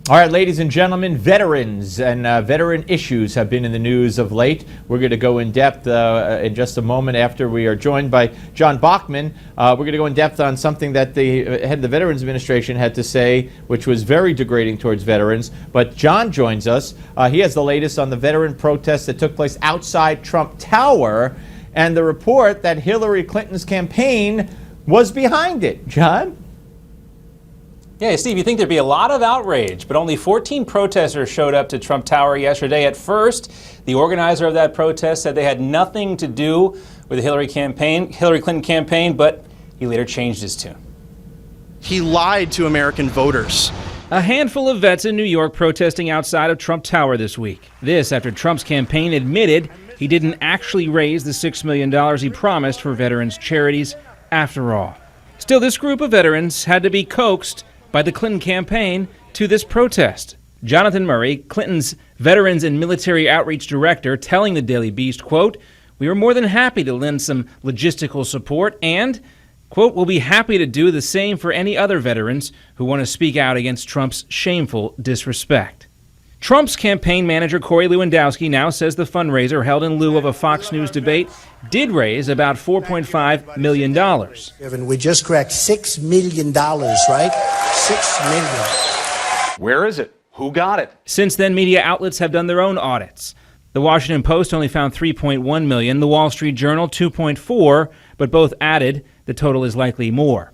All right, ladies and gentlemen, veterans and veteran issues have been in the news of late. We're going to go in depth in just a moment after we are joined by John Bachman. We're going to go in depth on something that the head of the Veterans Administration had to say, which was very degrading towards veterans. But John joins us. He has the latest on the veteran protests that took place outside Trump Tower and the report that Hillary Clinton's campaign was behind it. John? Yeah, Steve, you think there'd be a lot of outrage, but only 14 protesters showed up to Trump Tower yesterday. At first, the organizer of that protest said they had nothing to do with the Hillary Clinton campaign, but he later changed his tune. He lied to American voters. A handful of vets in New York protesting outside of Trump Tower this week. This after Trump's campaign admitted he didn't actually raise the $6 million he promised for veterans charities after all. Still, this group of veterans had to be coaxed by the Clinton campaign to this protest. Jonathan Murray, Clinton's Veterans and Military Outreach Director, telling the Daily Beast, quote, "We were more than happy to lend some logistical support and, quote, we'll be happy to do the same for any other veterans who want to speak out against Trump's shameful disrespect." Trump's campaign manager, Corey Lewandowski, now says the fundraiser held in lieu of a Fox News debate did raise about $4.5 million. We just cracked $6 million, right? $6 million. Where is it? Who got it? Since then, media outlets have done their own audits. The Washington Post only found $3.1 million, the Wall Street Journal $2.4, but both added the total is likely more.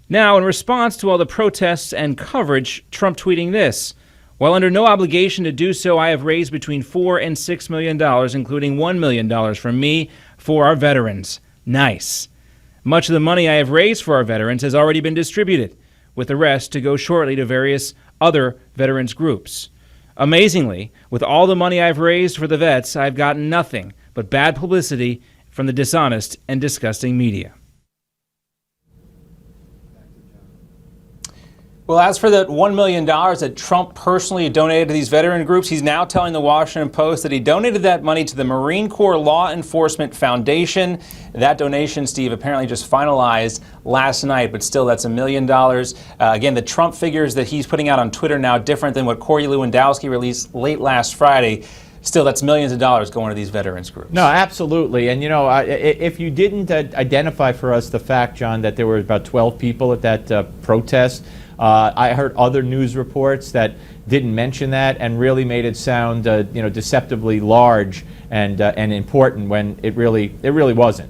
Now, in response to all the protests and coverage, Trump tweeting this: "While under no obligation to do so, I have raised between $4 and $6 million, including $1 million from me for our veterans." Nice. Much of the money I have raised for our veterans has already been distributed, with the rest to go shortly to various other veterans groups. Amazingly, with all the money I've raised for the vets, I've gotten nothing but bad publicity from the dishonest and disgusting media. Well, as for the $1 million that Trump personally donated to these veteran groups, he's now telling the Washington Post that he donated that money to the Marine Corps Law Enforcement Foundation. That donation, Steve, apparently just finalized last night, but still that's $1 million. Again, the Trump figures that he's putting out on Twitter now different than what Corey Lewandowski released late last Friday. Still, that's millions of dollars going to these veterans groups. No, absolutely. And, you know, if you didn't identify for us the fact, John, that there were about 12 people at that protest, I heard other news reports that didn't mention that and really made it sound, deceptively large and important when it really wasn't.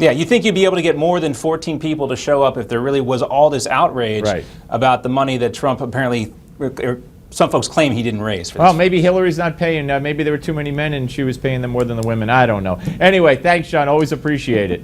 Yeah, you think you'd be able to get more than 14 people to show up if there really was all this outrage about the money that Trump apparently, or some folks claim he didn't raise for this. Well, maybe Hillary's not paying. Maybe there were too many men and she was paying them more than the women. I don't know. Anyway, thanks, John. Always appreciate it.